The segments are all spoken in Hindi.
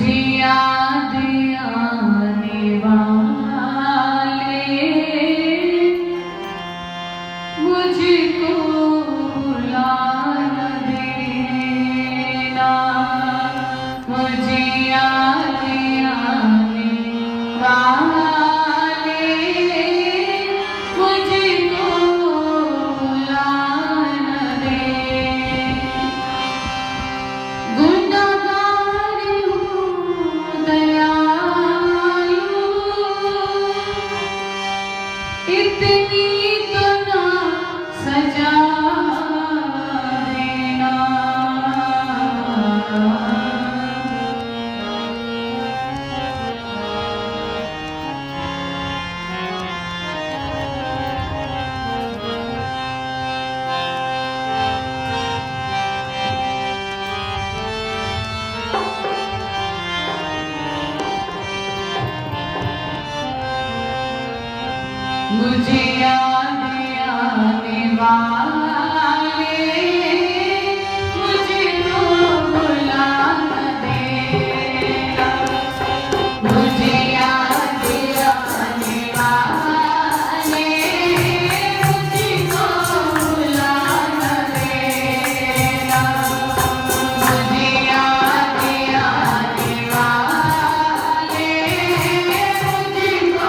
मुझे याद आने वाले मुझको भुला न देना। मुझे याद आने वाले मुझको भुला न देना। गुनहगार हूँ दयालु, इतनी तो ना सजा देना। मुझे याद आने वाले मुझको भुला न देना। मुझे याद आने वाले मुझको भुला न देना। मुझे याद आने वाले मुझको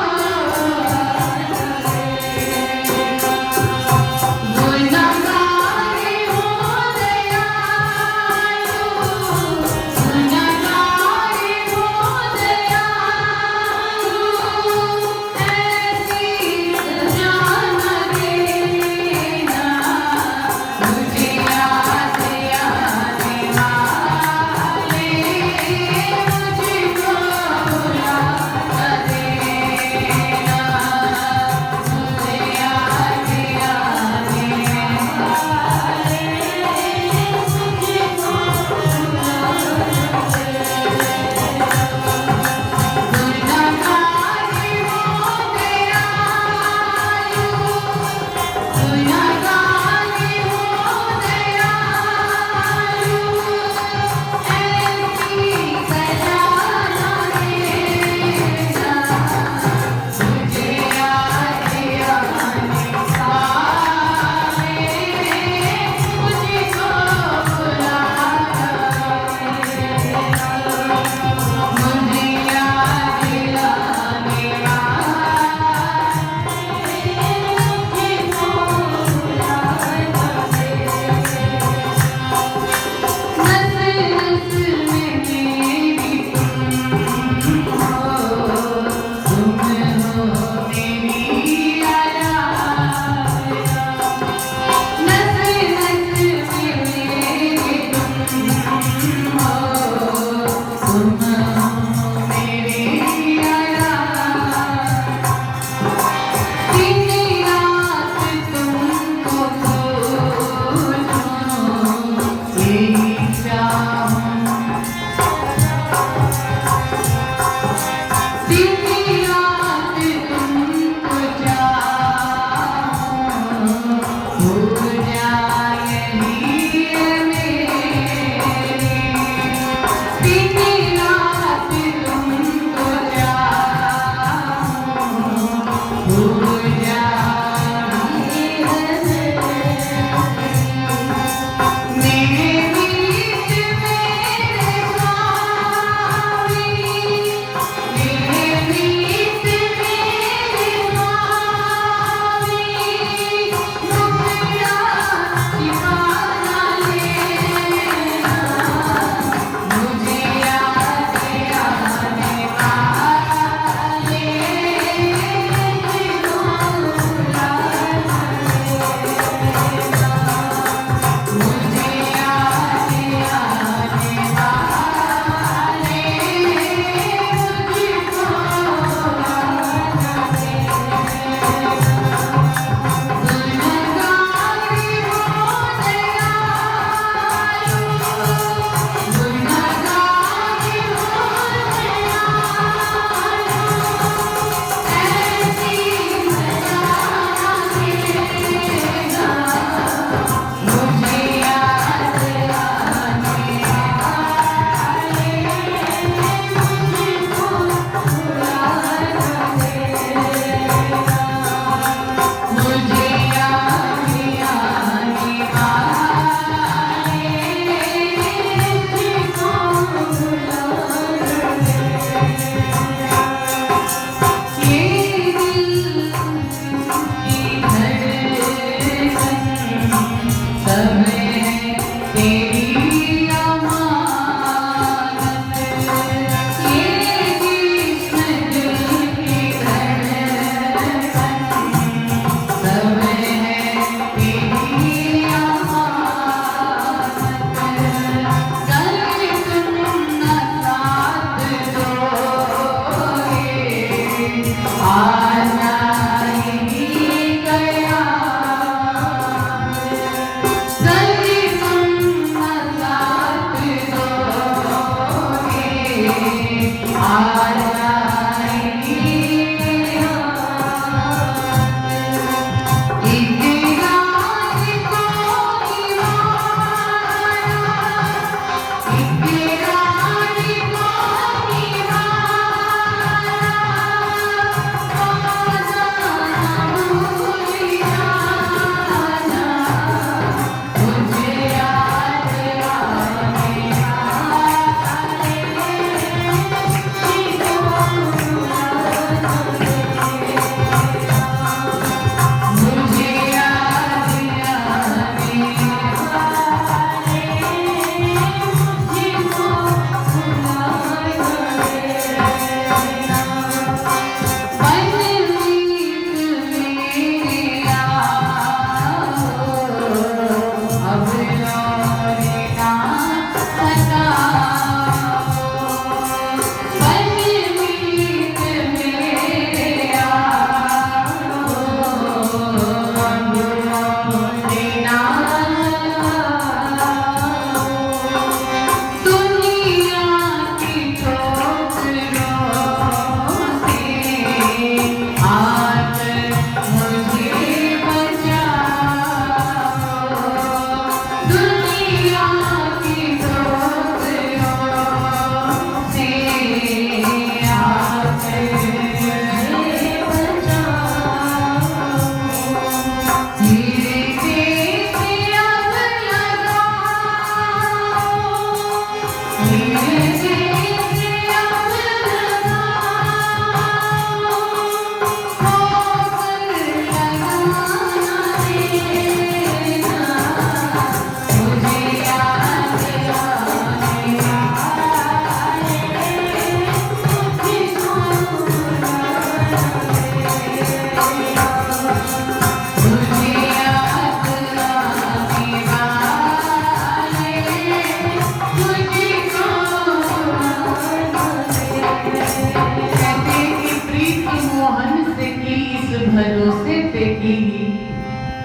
भरोसे पे की,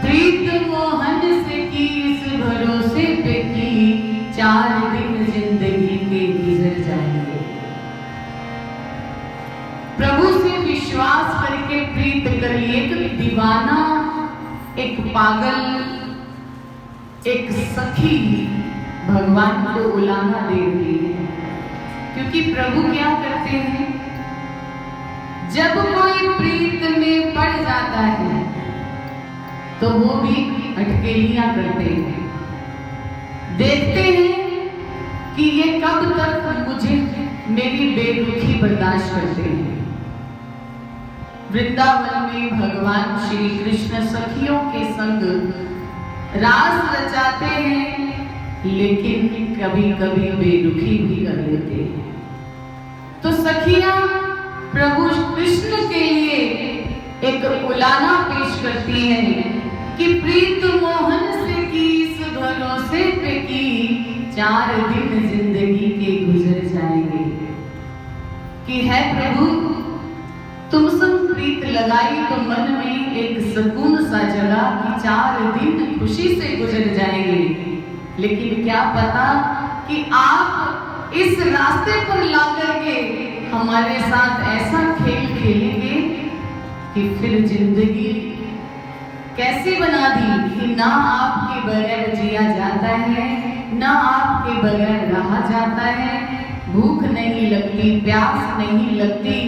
प्रीत मोहन से की इस भरोसे पे की, 4 दिन जिंदगी के गुजर जाएंगे। प्रभु से विश्वास करके प्रीत कर लिए। एक दीवाना, एक पागल, एक सखी भगवान को उलाना दे रही है। क्योंकि प्रभु क्या करते हैं, जब कोई प्रीत में पड़ जाता है तो वो भी अटकेलियां करते हैं, देखते हैं कि ये कब तक मुझे मेरी बेरुखी बर्दाश्त करते हैं। वृंदावन में भगवान श्री कृष्ण सखियों के संग रास रचाते हैं, लेकिन कभी कभी बेरुखी भी कर लेते हैं। तो सखियां प्रभु कृष्ण के लिए एक उलाना पेश करती हैं कि प्रीत मोहन से की इस भरोसे पे की, 4 दिन जिंदगी के गुजर जाएंगे। कि है प्रभु तुम सब प्रीत लगाई तो मन में एक सुकून सा जगा कि 4 दिन खुशी से गुजर जाएंगे। लेकिन क्या पता कि आप इस रास्ते पर ला करके हमारे साथ ऐसा खेल खेलेंगे कि फिर जिंदगी कैसे बना दी कि ना आपके बगैर जिया जाता है, ना आपके बगैर रहा जाता है, भूख नहीं लगती, प्यास नहीं लगती,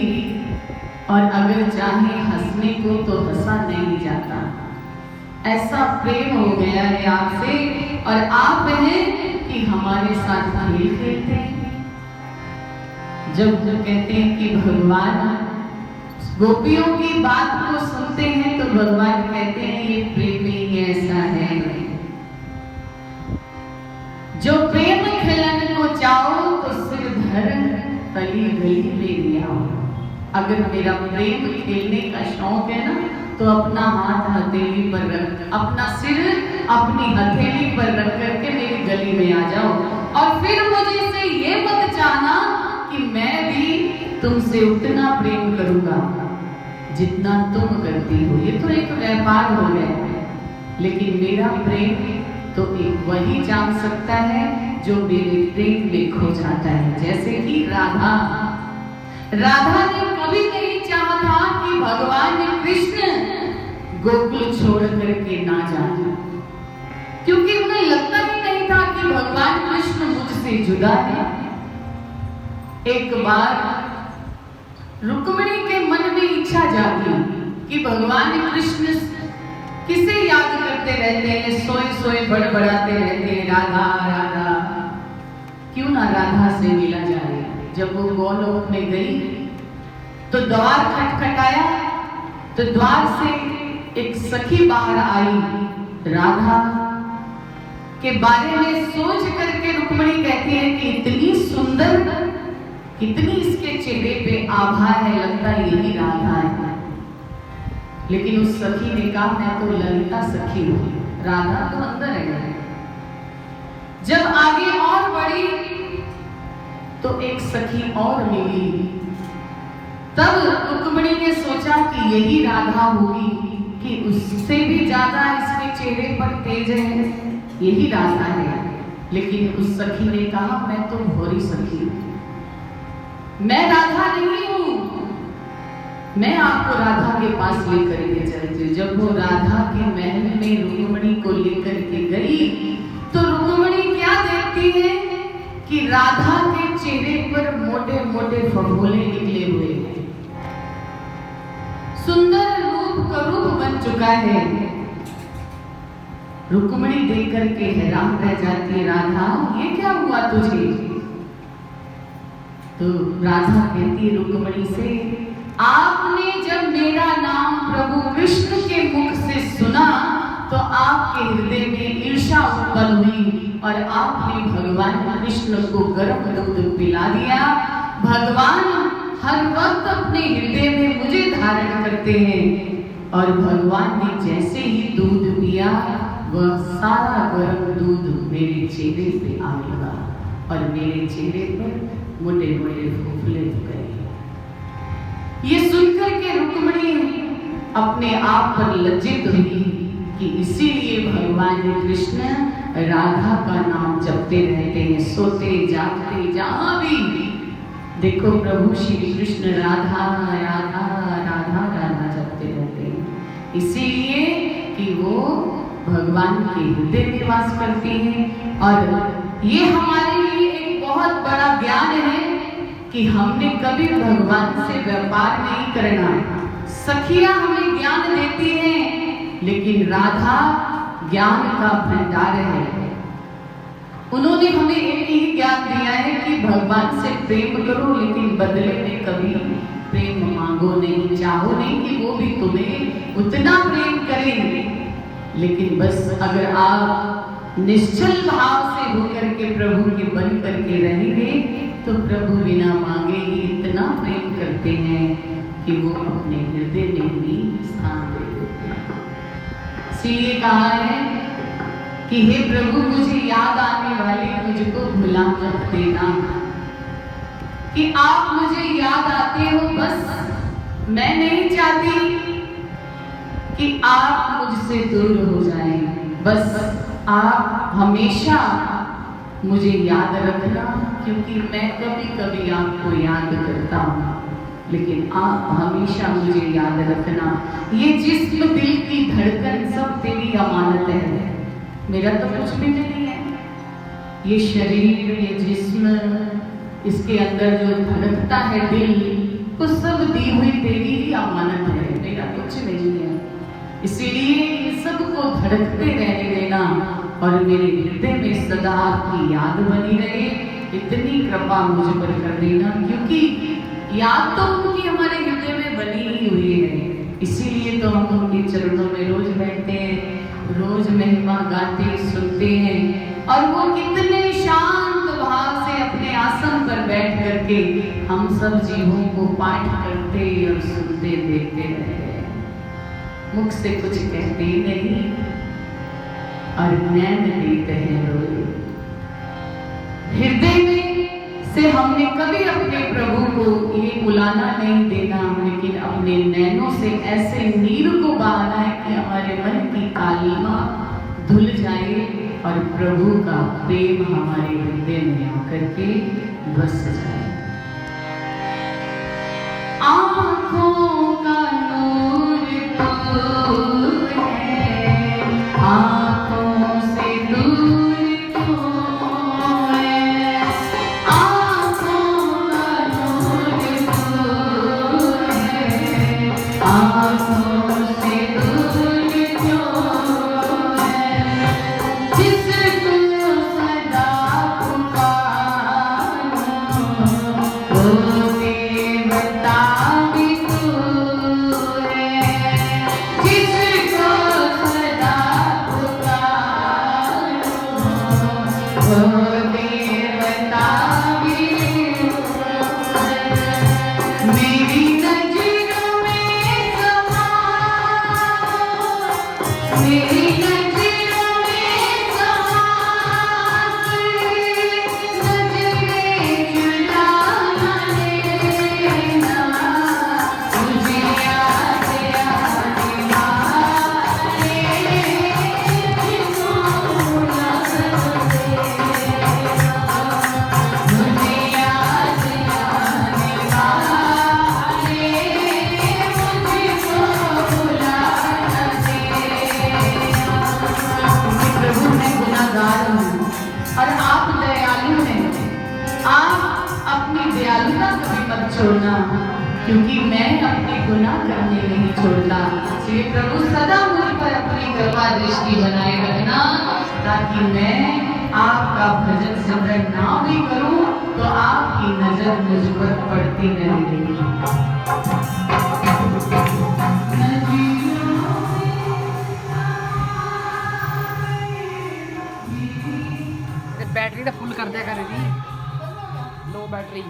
और अगर चाहे हंसने को तो हंसा नहीं जाता। ऐसा प्रेम हो गया है आपसे, और आप हैं कि हमारे साथ खेल खेलते हैं। जब कहते हैं कि भगवान गोपियों की बात को सुनते हैं तो भगवान कहते हैं ये प्रेम ही ऐसा है। जो प्रेम खिलन को चाहो तो सिर धर तली गली में लिया। अगर मेरा प्रेम खेलने का शौक है ना, तो अपना हाथ हथेली पर रख, अपना सिर अपनी हथेली पर रख करके मेरी गली में आ जाओ, और फिर मुझे से ये मत चाहना कि मैं भी तुमसे उतना प्रेम करूंगा। जितना तुम करती हो। ये तो एक व्यापार हो गया, लेकिन मेरा प्रेम तो एक वही जान सकता है जो मेरे प्रेम में खो जाता है। जैसे कि राधा ने कभी नहीं चाहा था कि भगवान कृष्ण गोकुल छोड़ करके ना जाए, क्योंकि उन्हें लगता ही नहीं था कि भगवान कृष्ण मुझसे जुदा है। एक बार रुक्मिणी के मन में इच्छा जागी कि भगवान कृष्ण किसे याद करते रहते हैं, सोए सोए बड़बड़ाते रहते हैं, राधा राधा, क्यों ना राधा से मिला जाए। जब वो गोलोक में गई तो द्वार खटखटाया, तो द्वार से एक सखी बाहर आई। राधा के बारे में सोच करके रुक्मिणी कहती है कि इतनी सुंदर, कितनी इसके चेहरे पे आभा है, लगता है यही राधा है। लेकिन उस सखी ने कहा मैं तो ललिता सखी हूं, राधा तो अंदर है। जब आगे और बढ़ी तो एक सखी और मिली। तब रुक्मिणी ने सोचा कि यही राधा होगी, कि उससे भी ज्यादा इसके चेहरे पर तेज है, यही राधा है। लेकिन उस सखी ने कहा मैं तो भोरी सखी हूं, मैं राधा नहीं हूं, मैं आपको राधा के पास लेकर के चलती हूं। जब वो राधा के महल में रुक्मिणी को लेकर के गई तो रुक्मिणी क्या देखती है कि राधा के चेहरे पर मोटे मोटे फफोले निकले हुए हैं, सुंदर रूप करूप बन चुका है। रुक्मिणी देख करके हैरान रह जाती है, राधा ये क्या हुआ तुझे? तो राधा कहती है रुक्मिणी से, आपने जब मेरा नाम प्रभु कृष्ण के मुख से सुना तो आपके हृदय में ईर्ष्या उत्पन्न हुई और आपने भगवान कृष्ण को गर्म दूध पिला दिया। भगवान हर वक्त अपने हृदय में मुझे धारण करते हैं और भगवान ने जैसे ही दूध पिया वह सारा गर्म दूध मेरे चेहरे पे आ लगा और मेरे चेहरे पर मोटे मोटे फूफले हो गए। ये सुनकर के रुक्मिणी अपने आप पर लज्जित हुई कि इसीलिए भगवान कृष्ण राधा का नाम जपते रहते हैं, सोते जागते जहां भी देखो प्रभु श्री कृष्ण राधा राधा राधा राधा जपते रहते हैं, इसीलिए कि वो भगवान के हृदय में वास करते हैं। और ये हमारे लिए एक बहुत बड़ा ज्ञान है कि हमने कभी भगवान से व्यापार नहीं करना। सखियां हमें ज्ञान देती हैं, लेकिन राधा ज्ञान का भंडार है। उन्होंने हमें एक ही ज्ञान दिया है कि भगवान से प्रेम करो, लेकिन बदले में कभी प्रेम मांगो नहीं, चाहो नहीं कि वो भी तुम्हें उतना प्रेम करें। लेकिन बस अगर आप निश्चल भाव से होकर के प्रभु के बन करके रहेंगे तो प्रभु बिना मांगे ही इतना प्रेम करते हैं कि वो अपने हृदय में भी स्थान दे देते हैं। इसीलिए कहा है कि हे प्रभु मुझे याद आने वाले मुझको भुला मत देना, कि आप मुझे याद आते हो, बस मैं नहीं चाहती कि आप मुझसे दूर हो जाएं, बस आप हमेशा मुझे याद रखना, क्योंकि मैं कभी कभी आपको याद करता हूँ, लेकिन आप हमेशा मुझे याद रखना। ये जिस्म दिल की धड़कन सब तेरी अमानत है, मेरा तो कुछ भी नहीं है। ये शरीर, ये जिस्म, इसके अंदर जो धड़कता है दिल, वो सब दी हुई तेरी ही अमानत है, मेरा कुछ नहीं है। इसीलिए सबको धड़कते रहने देना और मेरे हृदय में सदा आपकी याद बनी रहे, इतनी कृपा मुझ पर कर देना, क्योंकि याद तो उनकी हमारे हृदय में बनी ही हुई है। इसीलिए तो हम उनके चरणों में रोज बैठते हैं, रोज महिमा गाते सुनते हैं, और वो कितने शांत भाव से अपने आसन पर बैठ करके हम सब जीवों को पाठ करते और सुनते देखते रहते हैं। मुख से कुछ कहते नहीं और नैन देते हैं रोए। हृदय में से हमने कभी अपने प्रभु को ये बुलाना नहीं देना, लेकिन अपने नैनों से ऐसे नीर को बहाना है कि हमारे मन की कालिमा धुल जाए और प्रभु का प्रेम हमारे हृदय में आकर के बस जाए। आँखों का नूर तू है, आँखों से दूर तू है, आँखों का नूर तू है, आँखों से दूर तू है, जिसको सदा पुकारो वो देवता भी तू है, जिसको सदा पुकारो वो देवता भी तू है। मेरी नजरों में समा, मेरी नजरों में समा नजरें चुरा न लेना, मुझे याद आने वाले मुझको भुला न देना, मुझे याद आने वाले मुझको भुला न देना। प्रभु मैं गुनाहगार हूँ और आप दयालु हैं, आप अपनी दयालुता कभी मत छोड़ना, क्योंकि मैं अपने गुनाह करने नहीं छोड़ता। इसलिए प्रभु सदा मुझ पर अपनी कृपा दृष्टि बनाए रखना, ताकि मैं आपका भजन सिमरन ना भी करूं तो आपकी नजर मुझ पर पड़ती नहीं रहेगी। बैटरी तो फुल कर दिया करे दी, लो बैटरी।